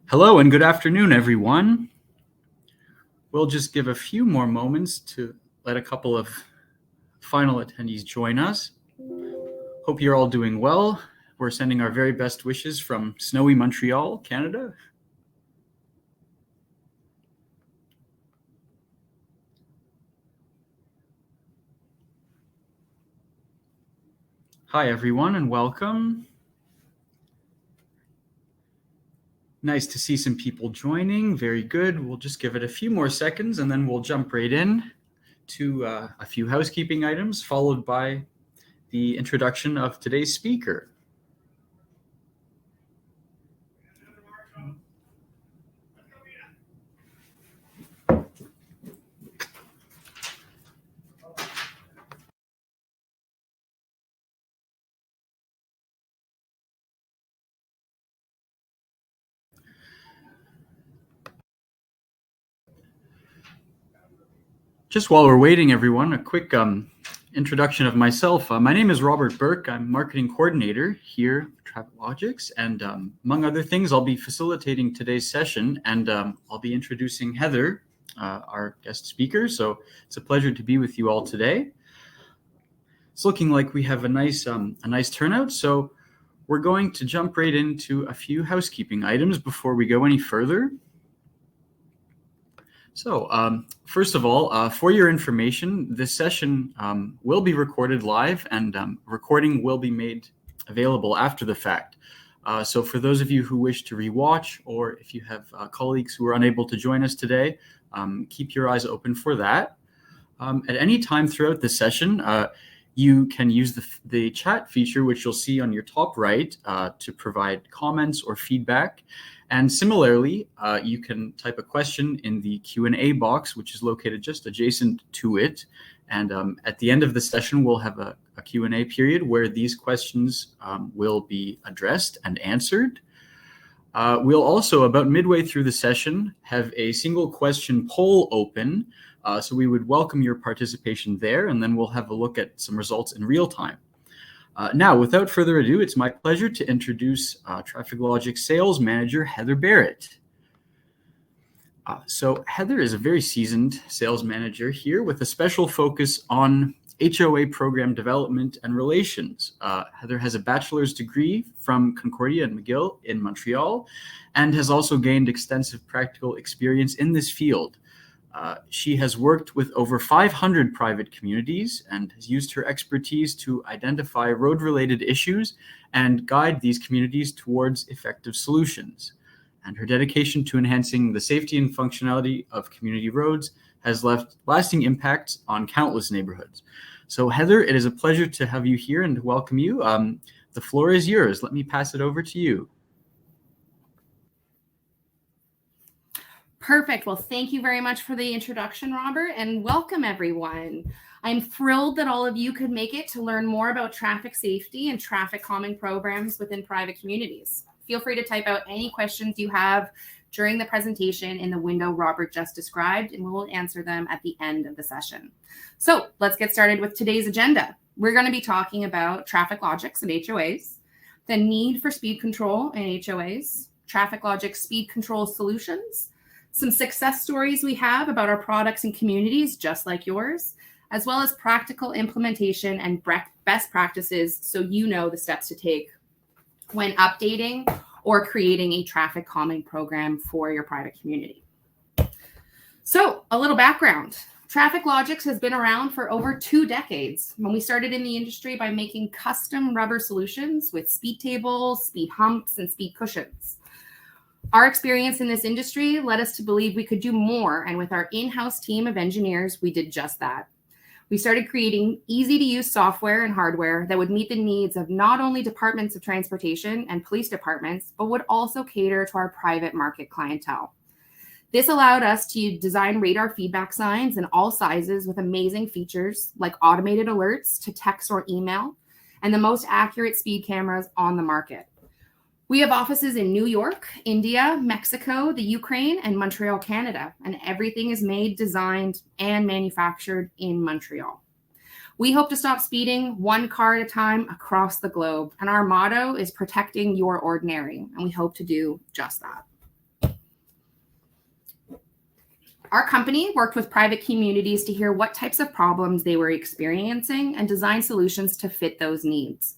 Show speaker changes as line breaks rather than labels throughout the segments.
Hello and good afternoon, everyone. We'll just give a few more moments to let a couple of final attendees join us. Hope you're all doing well. We're sending our very best wishes from snowy Montreal, Canada. Hi, everyone, and welcome. Nice to see some people joining. Very good. We'll just give it a few more seconds and then we'll jump right in to a few housekeeping items, followed by the introduction of today's speaker. Just while we're waiting, everyone, a quick introduction of myself. My name is Robert Burke. I'm marketing coordinator here at Traffic Logix, and among other things, I'll be facilitating today's session, and I'll be introducing Heather, our guest speaker. So it's a pleasure to be with you all today. It's looking like we have a nice turnout. So we're going to jump right into a few housekeeping items before we go any further. So first of all, for your information, this session will be recorded live and recording will be made available after the fact. So for those of you who wish to rewatch, or if you have colleagues who are unable to join us today, keep your eyes open for that. At any time throughout the session, you can use the chat feature, which you'll see on your top right, to provide comments or feedback. And similarly, you can type a question in the Q&A box, which is located just adjacent to it. And at the end of the session, we'll have a Q&A period where these questions will be addressed and answered. We'll also, about midway through the session, have a single question poll open. So we would welcome your participation there, and then we'll have a look at some results in real time. Now, without further ado, it's my pleasure to introduce Traffic Logix Sales Manager, Heather Barrett. So Heather is a very seasoned sales manager here with a special focus on HOA program development and relations. Heather has a bachelor's degree from Concordia and McGill in Montreal and has also gained extensive practical experience in this field. She has worked with over 500 private communities and has used her expertise to identify road-related issues and guide these communities towards effective solutions. And her dedication to enhancing the safety and functionality of community roads has left lasting impacts on countless neighborhoods. So Heather, it is a pleasure to have you here and to welcome you. The floor is yours. Let me pass it over to you.
Perfect. Well, thank you very much for the introduction, Robert, and welcome everyone. I'm thrilled that all of you could make it to learn more about traffic safety and traffic calming programs within private communities. Feel free to type out any questions you have during the presentation in the window Robert just described, and we will answer them at the end of the session. So let's get started with today's agenda. We're going to be talking about Traffic Logix and HOAs, the need for speed control in HOAs, Traffic Logix speed control solutions, some success stories we have about our products and communities just like yours, as well as practical implementation and best practices so you know the steps to take when updating or creating a traffic calming program for your private community. So a little background. Traffic Logix has been around for over 2 decades. When we started in the industry by making custom rubber solutions with speed tables, speed humps, and speed cushions. Our experience in this industry led us to believe we could do more, and with our in-house team of engineers, we did just that. We started creating easy-to-use software and hardware that would meet the needs of not only departments of transportation and police departments, but would also cater to our private market clientele. This allowed us to design radar feedback signs in all sizes with amazing features like automated alerts to text or email, and the most accurate speed cameras on the market. We have offices in New York, India, Mexico, the Ukraine, and Montreal, Canada, and everything is made, designed, and manufactured in Montreal. We hope to stop speeding one car at a time across the globe, and our motto is protecting your ordinary, and we hope to do just that. Our company worked with private communities to hear what types of problems they were experiencing and design solutions to fit those needs.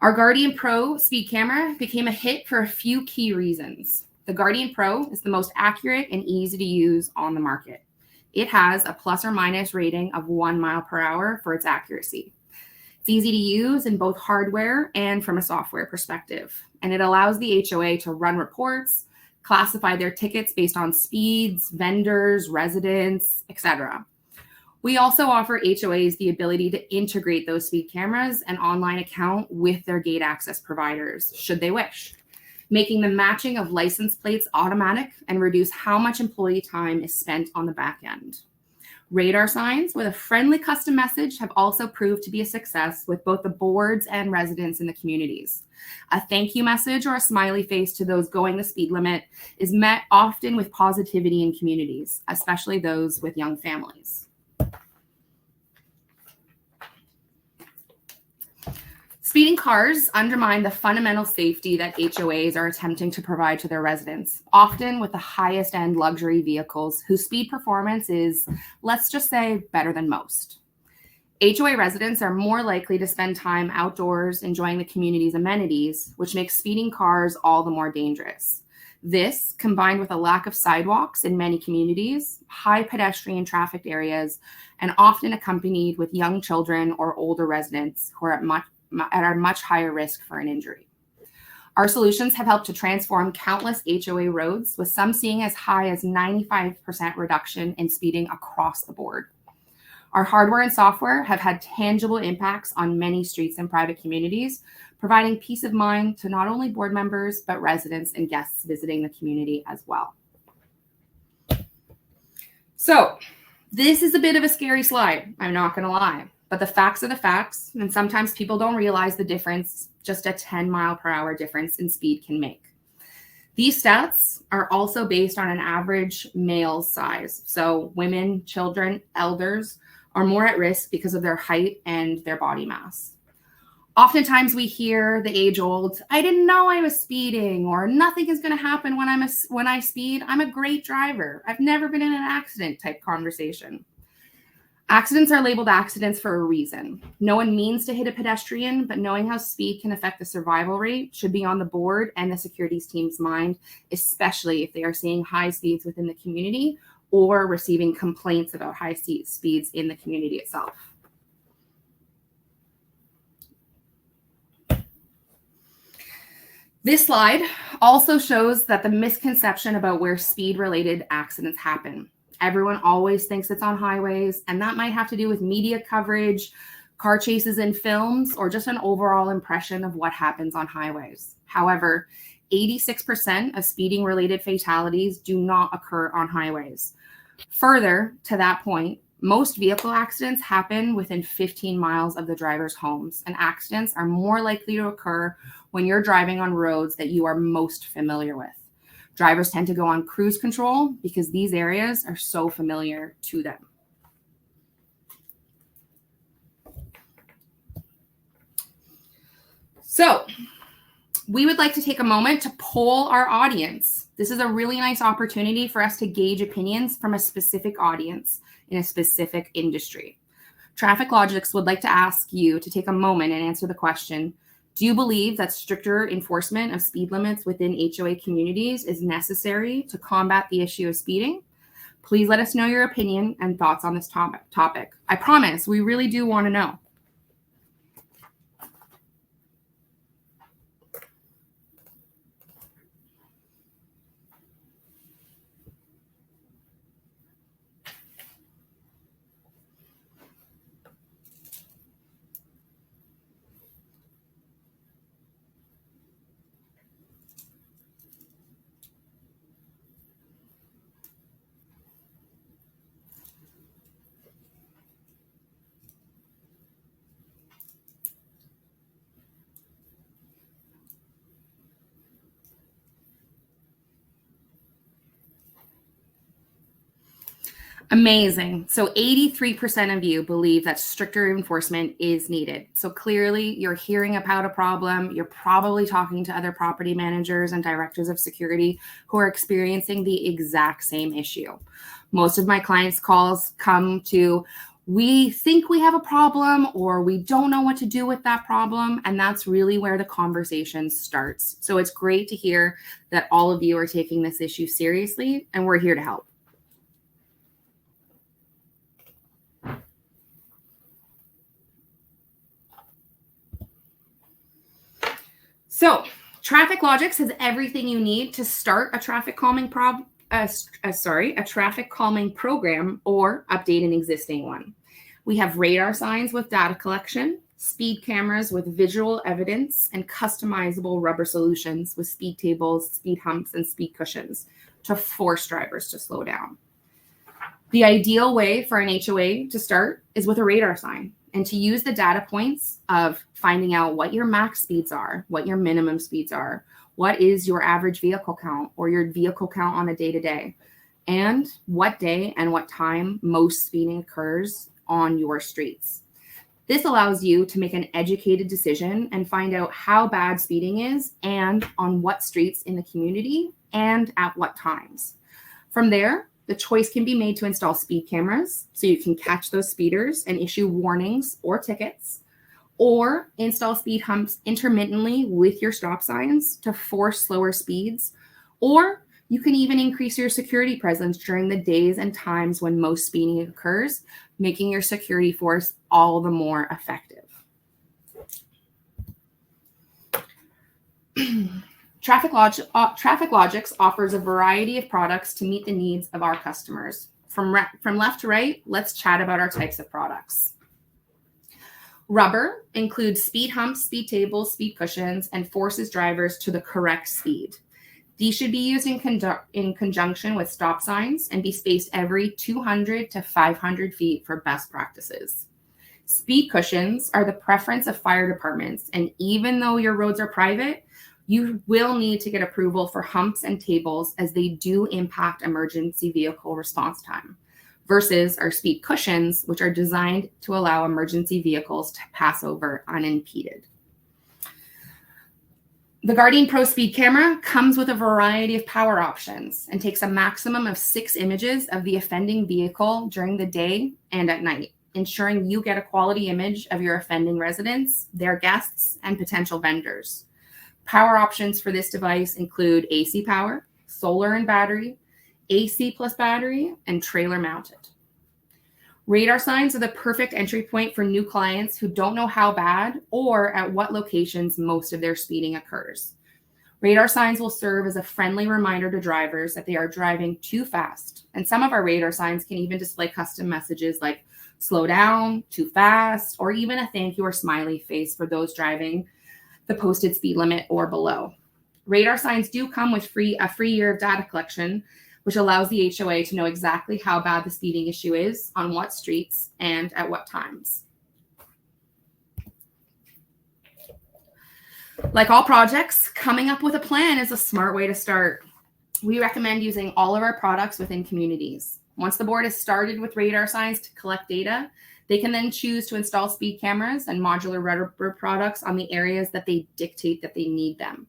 Our Guardian Pro speed camera became a hit for a few key reasons. The Guardian Pro is the most accurate and easy to use on the market. It has a plus or minus rating of 1 mile per hour for its accuracy. It's easy to use in both hardware and from a software perspective, and it allows the HOA to run reports, classify their tickets based on speeds, vendors, residents, etc. We also offer HOAs the ability to integrate those speed cameras and online account with their gate access providers, should they wish, making the matching of license plates automatic and reduce how much employee time is spent on the back end. Radar signs with a friendly custom message have also proved to be a success with both the boards and residents in the communities. A thank you message or a smiley face to those going the speed limit is met often with positivity in communities, especially those with young families. Speeding cars undermine the fundamental safety that HOAs are attempting to provide to their residents, often with the highest end luxury vehicles whose speed performance is, let's just say, better than most. HOA residents are more likely to spend time outdoors enjoying the community's amenities, which makes speeding cars all the more dangerous. This, combined with a lack of sidewalks in many communities, high pedestrian trafficked areas, and often accompanied with young children or older residents who are at much higher risk for an injury. Our solutions have helped to transform countless HOA roads, with some seeing as high as 95% reduction in speeding across the board. Our hardware and software have had tangible impacts on many streets and private communities, providing peace of mind to not only board members, but residents and guests visiting the community as well. So, this is a bit of a scary slide, I'm not going to lie. But the facts are the facts, and sometimes people don't realize the difference just a 10 mile per hour difference in speed can make. These stats are also based on an average male size. So women, children, elders are more at risk because of their height and their body mass. Oftentimes we hear the age-old, I didn't know I was speeding, or nothing is going to happen when I speed. I'm a great driver. I've never been in an accident type conversation. Accidents are labeled accidents for a reason. No one means to hit a pedestrian, but knowing how speed can affect the survival rate should be on the board and the securities team's mind, especially if they are seeing high speeds within the community or receiving complaints about high speeds in the community itself. This slide also shows that the misconception about where speed-related accidents happen. Everyone always thinks it's on highways, and that might have to do with media coverage, car chases in films, or just an overall impression of what happens on highways. However, 86% of speeding-related fatalities do not occur on highways. Further to that point, most vehicle accidents happen within 15 miles of the driver's homes, and accidents are more likely to occur when you're driving on roads that you are most familiar with. Drivers tend to go on cruise control because these areas are so familiar to them. So, we would like to take a moment to poll our audience. This is a really nice opportunity for us to gauge opinions from a specific audience in a specific industry. Traffic Logix would like to ask you to take a moment and answer the question, do you believe that stricter enforcement of speed limits within HOA communities is necessary to combat the issue of speeding? Please let us know your opinion and thoughts on this topic. I promise, we really do want to know. Amazing. So 83% of you believe that stricter enforcement is needed. So clearly you're hearing about a problem. You're probably talking to other property managers and directors of security who are experiencing the exact same issue. Most of my clients' calls come to, we think we have a problem or we don't know what to do with that problem. And that's really where the conversation starts. So it's great to hear that all of you are taking this issue seriously, and we're here to help. So Traffic Logix has everything you need to start a traffic calming program or update an existing one. We have radar signs with data collection, speed cameras with visual evidence, and customizable rubber solutions with speed tables, speed humps, and speed cushions to force drivers to slow down. The ideal way for an HOA to start is with a radar sign, and to use the data points of finding out what your max speeds are, what your minimum speeds are, what is your average vehicle count or your vehicle count on a day-to-day, and what day and what time most speeding occurs on your streets. This allows you to make an educated decision and find out how bad speeding is and on what streets in the community and at what times. From there, the choice can be made to install speed cameras so you can catch those speeders and issue warnings or tickets, or install speed humps intermittently with your stop signs to force slower speeds, or you can even increase your security presence during the days and times when most speeding occurs, making your security force all the more effective. Traffic Logix offers a variety of products to meet the needs of our customers. From left to right, let's chat about our types of products. Rubber includes speed humps, speed tables, speed cushions, and forces drivers to the correct speed. These should be used in conjunction with stop signs and be spaced every 200 to 500 feet for best practices. Speed cushions are the preference of fire departments, and even though your roads are private, you will need to get approval for humps and tables as they do impact emergency vehicle response time, versus our speed cushions, which are designed to allow emergency vehicles to pass over unimpeded. The Guardian Pro Speed Camera comes with a variety of power options and takes a maximum of 6 images of the offending vehicle during the day and at night, ensuring you get a quality image of your offending residents, their guests, and potential vendors. Power options for this device include AC power, solar and battery, AC plus battery, and trailer mounted. Radar signs are the perfect entry point for new clients who don't know how bad or at what locations most of their speeding occurs. Radar signs will serve as a friendly reminder to drivers that they are driving too fast. And some of our radar signs can even display custom messages like slow down, too fast, or even a thank you or smiley face for those driving the posted speed limit or below. Radar signs do come with a free year of data collection, which allows the HOA to know exactly how bad the speeding issue is, on what streets, and at what times. Like all projects, coming up with a plan is a smart way to start. We recommend using all of our products within communities. Once the board has started with radar signs to collect data, they can then choose to install speed cameras and modular rubber products on the areas that they dictate that they need them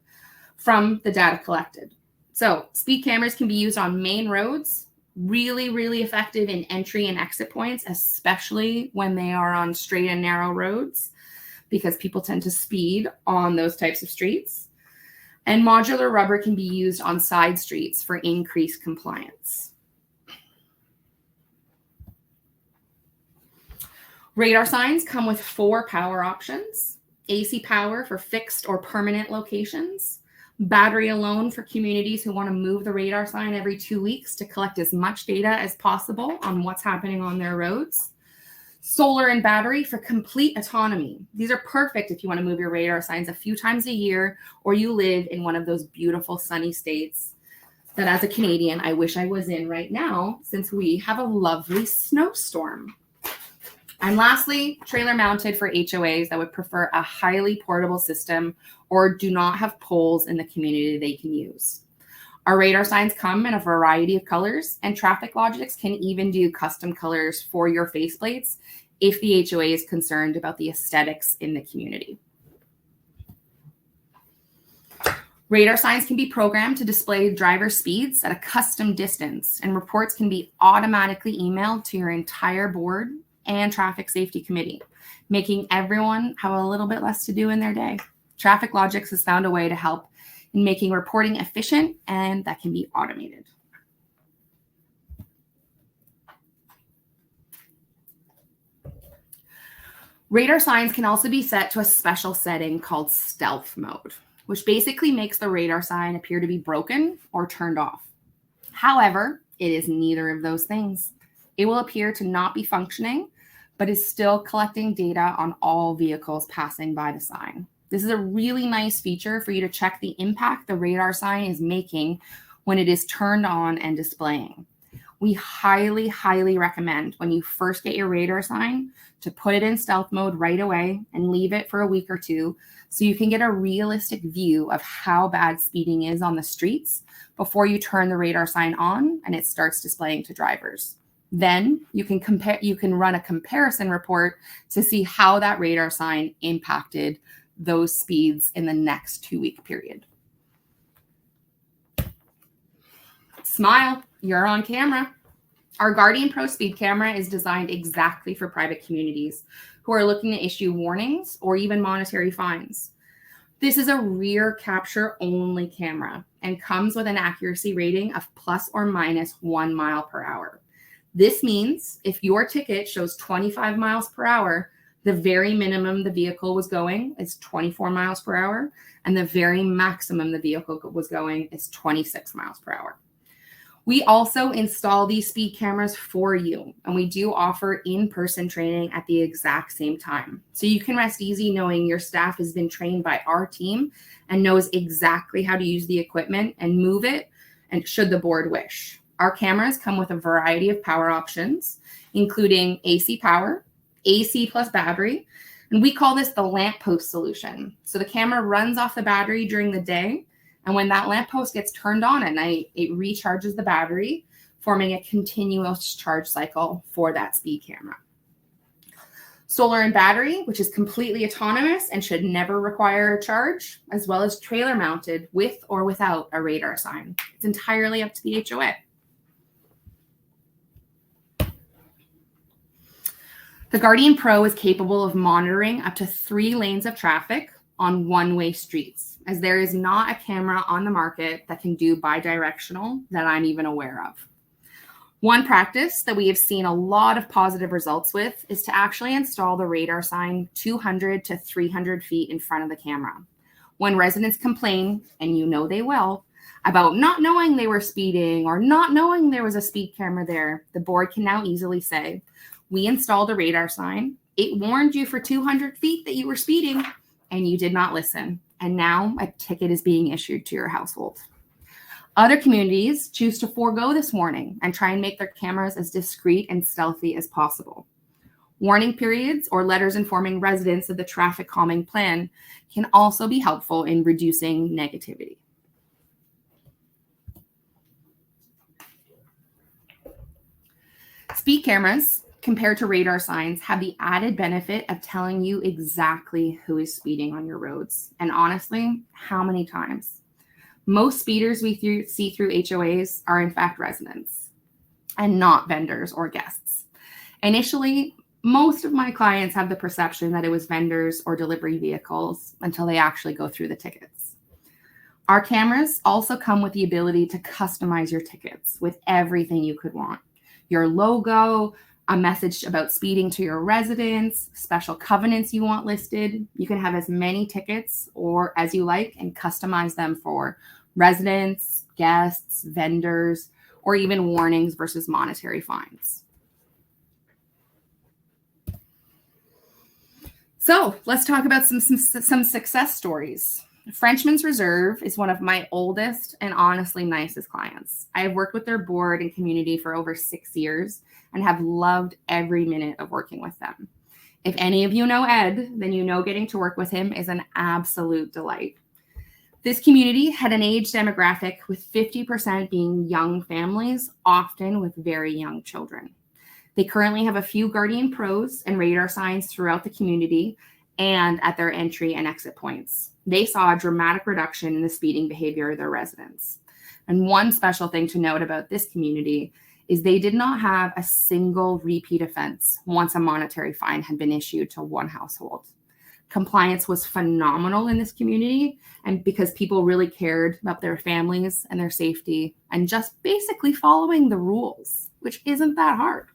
from the data collected. So speed cameras can be used on main roads, really, really effective in entry and exit points, especially when they are on straight and narrow roads, because people tend to speed on those types of streets. And modular rubber can be used on side streets for increased compliance. Radar signs come with 4 power options: AC power for fixed or permanent locations, battery alone for communities who want to move the radar sign every 2 weeks to collect as much data as possible on what's happening on their roads, solar and battery for complete autonomy. These are perfect if you want to move your radar signs a few times a year, or you live in one of those beautiful sunny states that as a Canadian, I wish I was in right now, since we have a lovely snowstorm. And lastly, trailer mounted for HOAs that would prefer a highly portable system or do not have poles in the community they can use. Our radar signs come in a variety of colors, and Traffic Logix can even do custom colors for your faceplates if the HOA is concerned about the aesthetics in the community. Radar signs can be programmed to display driver speeds at a custom distance, and reports can be automatically emailed to your entire board and traffic safety committee, making everyone have a little bit less to do in their day. Traffic Logix has found a way to help in making reporting efficient, and that can be automated. Radar signs can also be set to a special setting called stealth mode, which basically makes the radar sign appear to be broken or turned off. However, it is neither of those things. It will appear to not be functioning, but is still collecting data on all vehicles passing by the sign. This is a really nice feature for you to check the impact the radar sign is making when it is turned on and displaying. We highly, highly recommend when you first get your radar sign to put it in stealth mode right away and leave it for a week or two so you can get a realistic view of how bad speeding is on the streets before you turn the radar sign on and it starts displaying to drivers. Then you can run a comparison report to see how that radar sign impacted those speeds in the next 2-week period. Smile, you're on camera. Our Guardian Pro Speed Camera is designed exactly for private communities who are looking to issue warnings or even monetary fines. This is a rear capture only camera and comes with an accuracy rating of plus or minus 1 mile per hour. This means if your ticket shows 25 miles per hour, the very minimum the vehicle was going is 24 miles per hour, and the very maximum the vehicle was going is 26 miles per hour. We also install these speed cameras for you, and we do offer in-person training at the exact same time. So you can rest easy knowing your staff has been trained by our team and knows exactly how to use the equipment and move it, and should the board wish. Our cameras come with a variety of power options, including AC power, AC plus battery, and we call this the lamppost solution. So the camera runs off the battery during the day, and when that lamppost gets turned on at night, it recharges the battery, forming a continuous charge cycle for that speed camera. Solar and battery, which is completely autonomous and should never require a charge, as well as trailer mounted with or without a radar sign. It's entirely up to the HOA. The Guardian Pro is capable of monitoring up to 3 lanes of traffic on one-way streets, as there is not a camera on the market that can do bidirectional that I'm even aware of. One practice that we have seen a lot of positive results with is to actually install the radar sign 200 to 300 feet in front of the camera. When residents complain, and you know they will, about not knowing they were speeding or not knowing there was a speed camera there, the board can now easily say, we installed a radar sign, it warned you for 200 feet that you were speeding, and you did not listen. And now a ticket is being issued to your household. Other communities choose to forego this warning and try and make their cameras as discreet and stealthy as possible. Warning periods or letters informing residents of the traffic calming plan can also be helpful in reducing negativity. Speed cameras, compared to radar signs, have the added benefit of telling you exactly who is speeding on your roads, and honestly, how many times. Most speeders we see through HOAs are in fact residents and not vendors or guests. Initially, most of my clients have the perception that it was vendors or delivery vehicles until they actually go through the tickets. Our cameras also come with the ability to customize your tickets with everything you could want. Your logo, a message about speeding to your residents, special covenants you want listed. You can have as many tickets or as you like and customize them for residents, guests, vendors, or even warnings versus monetary fines. So let's talk about some success stories. Frenchman's Reserve is one of my oldest and honestly nicest clients. I have worked with their board and community for over 6 years and have loved every minute of working with them. If any of you know Ed, then you know getting to work with him is an absolute delight. This community had an age demographic with 50% being young families, often with very young children. They currently have a few Guardian Pros and radar signs throughout the community and at their entry and exit points. They saw a dramatic reduction in the speeding behavior of their residents. And one special thing to note about this community is they did not have a single repeat offense once a monetary fine had been issued to one household. Compliance was phenomenal in this community, and because people really cared about their families and their safety and just basically following the rules, which isn't that hard.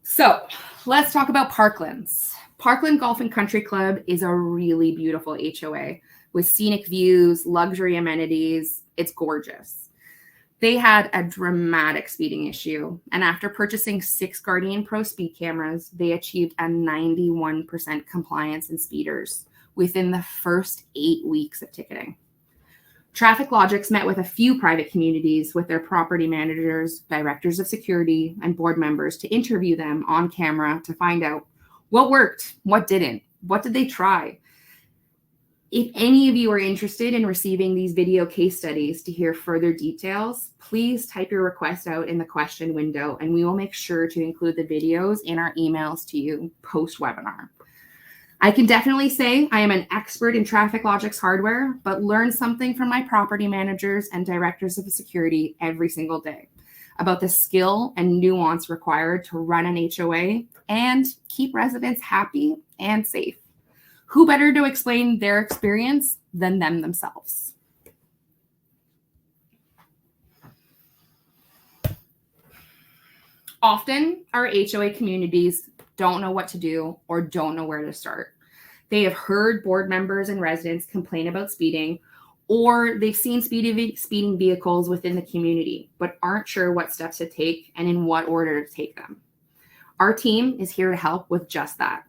So let's talk about Parklands. Parkland Golf and Country Club is a really beautiful HOA with scenic views, luxury amenities. It's gorgeous. They had a dramatic speeding issue, and after purchasing 6 Guardian Pro speed cameras, they achieved a 91% compliance in speeders within the first 8 weeks of ticketing. Traffic Logix met with a few private communities with their property managers, directors of security, and board members to interview them on camera to find out what worked, what didn't, what did they try. If any of you are interested in receiving these video case studies to hear further details, please type your request out in the question window, and we will make sure to include the videos in our emails to you post-webinar. I can definitely say I am an expert in Traffic Logix hardware, but learn something from my property managers and directors of security every single day about the skill and nuance required to run an HOA and keep residents happy and safe. Who better to explain their experience than them themselves? Often, our HOA communities don't know what to do or don't know where to start. They have heard board members and residents complain about speeding, or they've seen speeding vehicles within the community, but aren't sure what steps to take and in what order to take them. Our team is here to help with just that.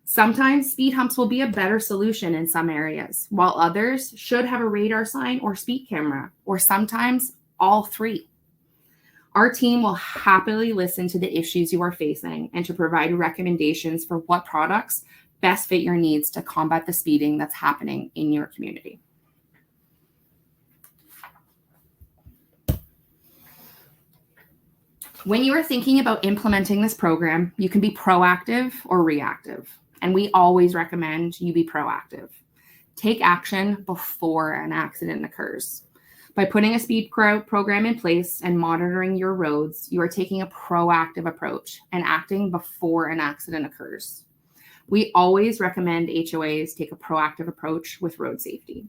Sometimes speed humps will be a better solution in some areas, while others should have a radar sign or speed camera, or sometimes all 3. Our team will happily listen to the issues you are facing and to provide recommendations for what products best fit your needs to combat the speeding that's happening in your community. When you are thinking about implementing this program, you can be proactive or reactive. And we always recommend you be proactive. Take action before an accident occurs. By putting a speed program in place and monitoring your roads, you are taking a proactive approach and acting before an accident occurs. We always recommend HOAs take a proactive approach with road safety.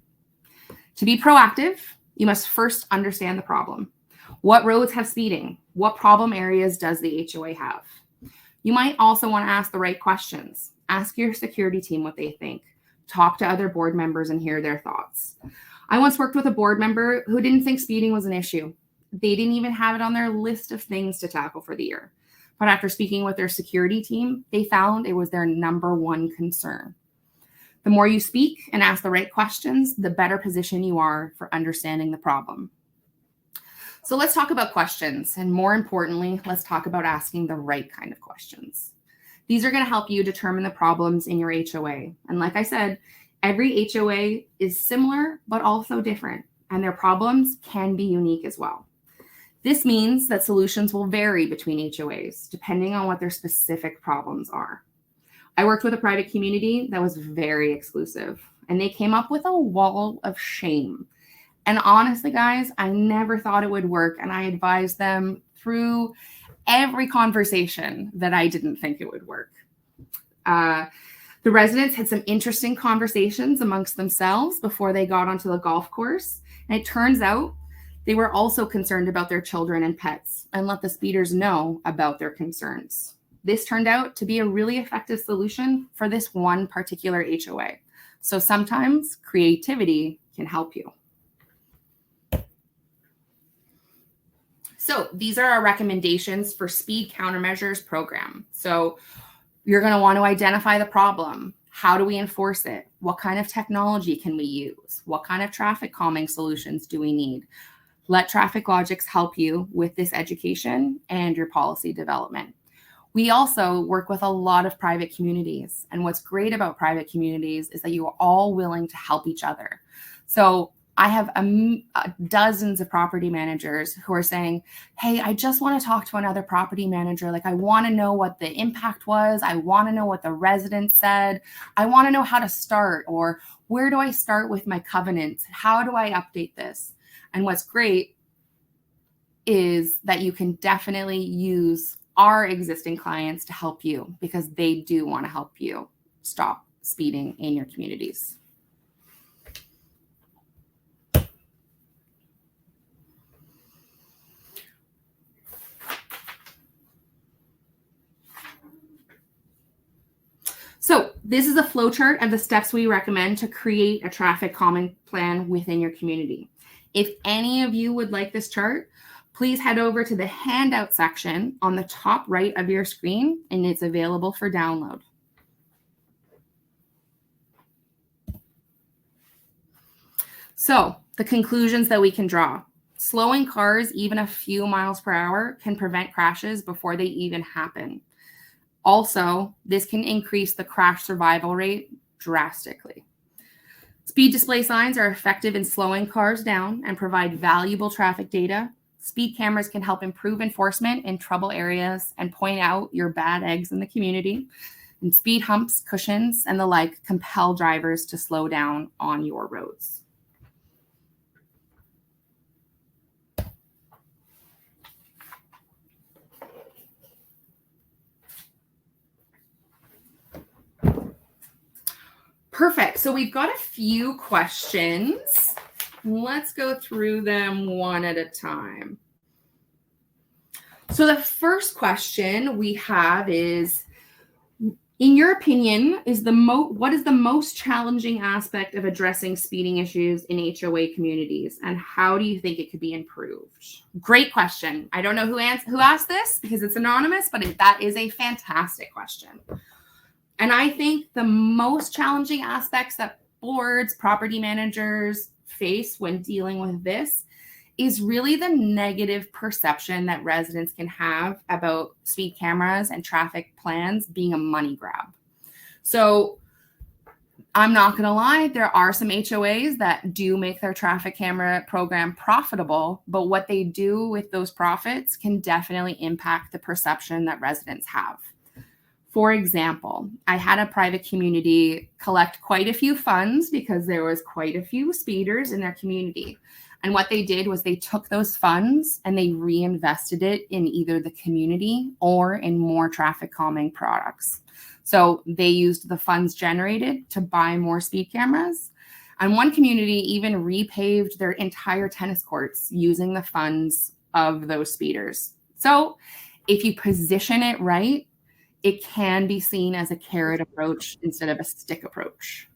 To be proactive, you must first understand the problem. What roads have speeding? What problem areas does the HOA have? You might also want to ask the right questions. Ask your security team what they think. Talk to other board members and hear their thoughts. I once worked with a board member who didn't think speeding was an issue. They didn't even have it on their list of things to tackle for the year. But after speaking with their security team, they found it was their #1 concern. The more you speak and ask the right questions, the better position you are for understanding the problem. So let's talk about questions. And more importantly, let's talk about asking the right kind of questions. These are going to help you determine the problems in your HOA. And like I said, every HOA is similar, but also different, and their problems can be unique as well. This means that solutions will vary between HOAs, depending on what their specific problems are. I worked with a private community that was very exclusive, and they came up with a wall of shame. And honestly, guys, I never thought it would work, and I advised them through every conversation that I didn't think it would work. The residents had some interesting conversations amongst themselves before they got onto the golf course. And it turns out they were also concerned about their children and pets and let the speeders know about their concerns. This turned out to be a really effective solution for this one particular HOA. So sometimes creativity can help you. So these are our recommendations for speed countermeasures program. So you're going to want to identify the problem. How do we enforce it? What kind of technology can we use? What kind of traffic calming solutions do we need? Let Traffic Logix help you with this education and your policy development. We also work with a lot of private communities. And what's great about private communities is that you are all willing to help each other. So I have dozens of property managers who are saying, hey, I just want to talk to another property manager. Like, I want to know what the impact was. I want to know what the residents said. I want to know how to start, or where do I start with my covenants? How do I update this? And what's great is that you can definitely use our existing clients to help you, because they do want to help you stop speeding in your communities. So this is a flowchart of the steps we recommend to create a traffic calming plan within your community. If any of you would like this chart, please head over to the handout section on the top right of your screen, and it's available for download. So the conclusions that we can draw. Slowing cars even a few miles per hour can prevent crashes before they even happen. Also, this can increase the crash survival rate drastically. Speed display signs are effective in slowing cars down and provide valuable traffic data. Speed cameras can help improve enforcement in trouble areas and point out your bad eggs in the community. And speed humps, cushions, and the like compel drivers to slow down on your roads. Perfect. So we've got a few questions. Let's go through them one at a time. So the first question we have is, in your opinion, what is the most challenging aspect of addressing speeding issues in HOA communities, and how do you think it could be improved? Great question. I don't know who asked this because it's anonymous, but that is a fantastic question. And I think the most challenging aspects that boards, property managers face when dealing with this is really the negative perception that residents can have about speed cameras and traffic plans being a money grab. So I'm not going to lie, there are some HOAs that do make their traffic camera program profitable, but what they do with those profits can definitely impact the perception that residents have. For example, I had a private community collect quite a few funds because there was quite a few speeders in their community. And what they did was they took those funds and they reinvested it in either the community or in more traffic calming products. So they used the funds generated to buy more speed cameras. And one community even repaved their entire tennis courts using the funds of those speeders. So if you position it right, it can be seen as a carrot approach instead of a stick approach.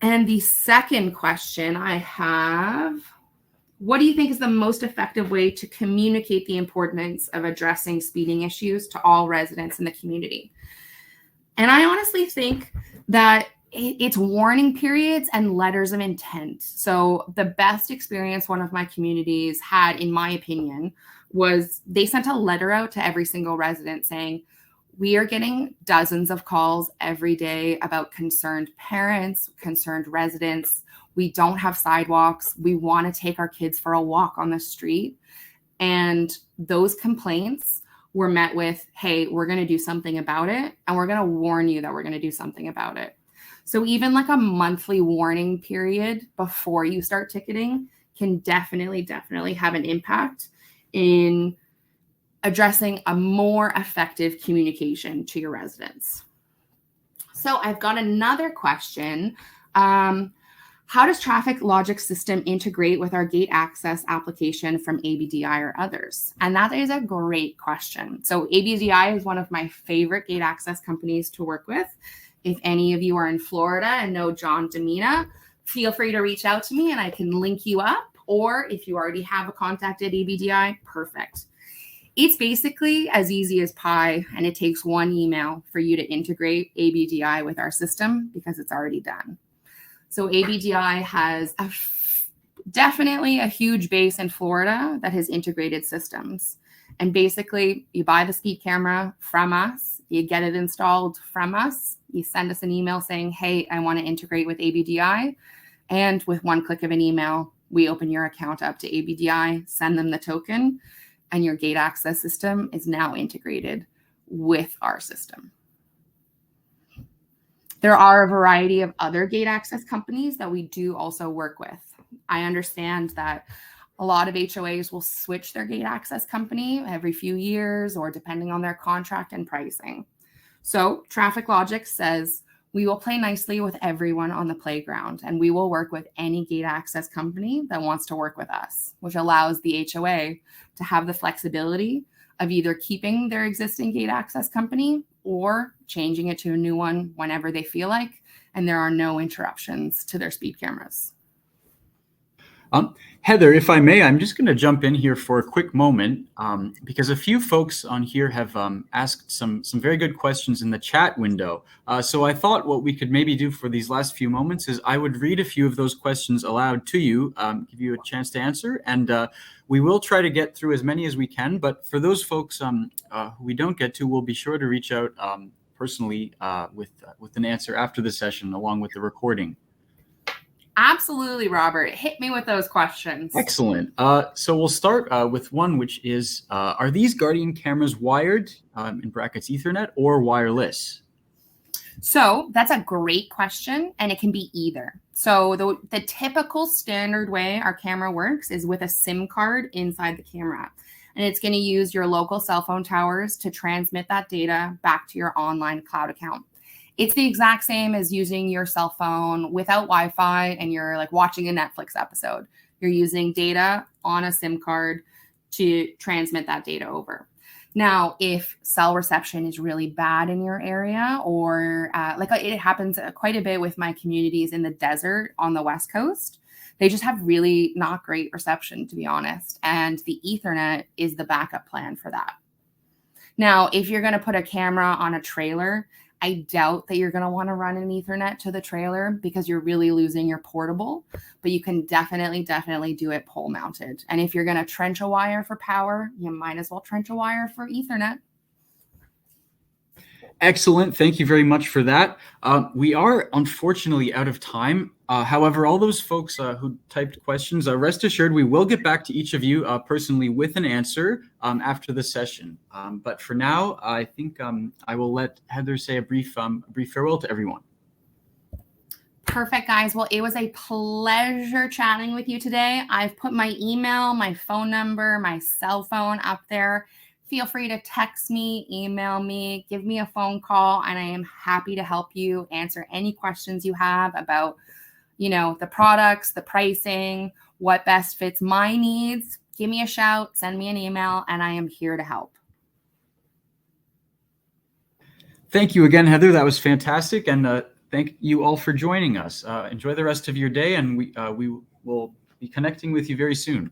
And the second question I have, what do you think is the most effective way to communicate the importance of addressing speeding issues to all residents in the community? And I honestly think that it's warning periods and letters of intent. So the best experience one of my communities had, in my opinion, was they sent a letter out to every single resident saying, we are getting dozens of calls every day about concerned parents, concerned residents. We don't have sidewalks. We want to take our kids for a walk on the street. And those complaints were met with, hey, we're going to do something about it. And we're going to warn you that we're going to do something about it. So even like a monthly warning period before you start ticketing can definitely have an impact in addressing a more effective communication to your residents. So I've got another question. How does Traffic Logix system integrate with our gate access application from ABDI or others? And that is a great question. So ABDI is one of my favorite gate access companies to work with. If any of you are in Florida and know John Demina, feel free to reach out to me and I can link you up. Or if you already have a contact at ABDI, perfect. It's basically as easy as pie, and it takes one email for you to integrate ABDI with our system because it's already done. So ABDI has definitely a huge base in Florida that has integrated systems. And basically, you buy the speed camera from us, you get it installed from us, you send us an email saying, hey, I want to integrate with ABDI. And with one click of an email, we open your account up to ABDI, send them the token, and your gate access system is now integrated with our system. There are a variety of other gate access companies that we do also work with. I understand that a lot of HOAs will switch their gate access company every few years or depending on their contract and pricing. So Traffic Logix says we will play nicely with everyone on the playground, and we will work with any gate access company that wants to work with us, which allows the HOA to have the flexibility of either keeping their existing gate access company or changing it to a new one whenever they feel like, and there are no interruptions to their speed cameras.
Heather, if I may, I'm just going to jump in here for a quick moment because a few folks on here have asked some very good questions in the chat window. So I thought what we could maybe do for these last few moments is I would read a few of those questions aloud to you, give you a chance to answer, and we will try to get through as many as we can. But for those folks who we don't get to, we'll be sure to reach out personally with an answer after the session along with the recording.
Absolutely, Robert. Hit me with those questions.
Excellent. So we'll start with one, which is, are these Guardian cameras wired, in brackets Ethernet, or wireless?
So that's a great question, and it can be either. So the typical standard way our camera works is with a SIM card inside the camera. And it's going to use your local cell phone towers to transmit that data back to your online cloud account. It's the exact same as using your cell phone without Wi-Fi and you're like watching a Netflix episode. You're using data on a SIM card to transmit that data over. Now, if cell reception is really bad in your area, or like it happens quite a bit with my communities in the desert on the West Coast, they just have really not great reception, to be honest. And the Ethernet is the backup plan for that. Now, if you're going to put a camera on a trailer, I doubt that you're going to want to run an Ethernet to the trailer because you're really losing your portable, but you can definitely do it pole mounted. And if you're going to trench a wire for power, you might as well trench a wire for Ethernet.
Excellent. Thank you very much for that. We are unfortunately out of time. However, all those folks who typed questions, rest assured we will get back to each of you personally with an answer after the session. But for now, I think I will let Heather say a brief farewell to everyone.
Perfect, guys. Well, it was a pleasure chatting with you today. I've put my email, my phone number, my cell phone up there. Feel free to text me, email me, give me a phone call, and I am happy to help you answer any questions you have about, you know, the products, the pricing, what best fits my needs. Give me a shout, send me an email, and I am here to help.
Thank you again, Heather. That was fantastic. And thank you all for joining us. Enjoy the rest of your day, and we will be connecting with you very soon.